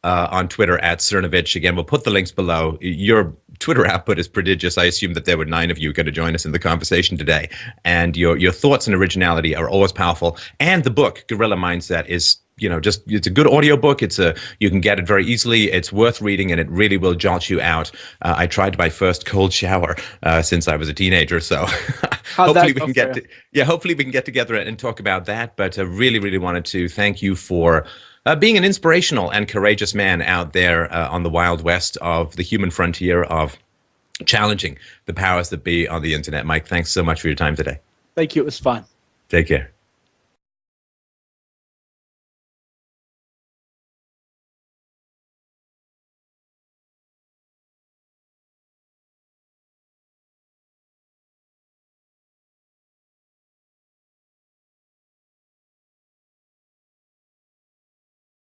on Twitter at Cernovich. Again, we'll put the links below. Your Twitter output is prodigious. I assume that there were 9 of you going to join us in the conversation today. And your thoughts and originality are always powerful. And the book, Guerrilla Mindset, is, it's a good audiobook. You can get it very easily. It's worth reading, and it really will jolt you out. I tried my first cold shower since I was a teenager. So hopefully we can get together and talk about that. But I really, really wanted to thank you for being an inspirational and courageous man out there on the wild west of the human frontier of challenging the powers that be on the internet. Mike, thanks so much for your time today. Thank you. It was fun. Take care.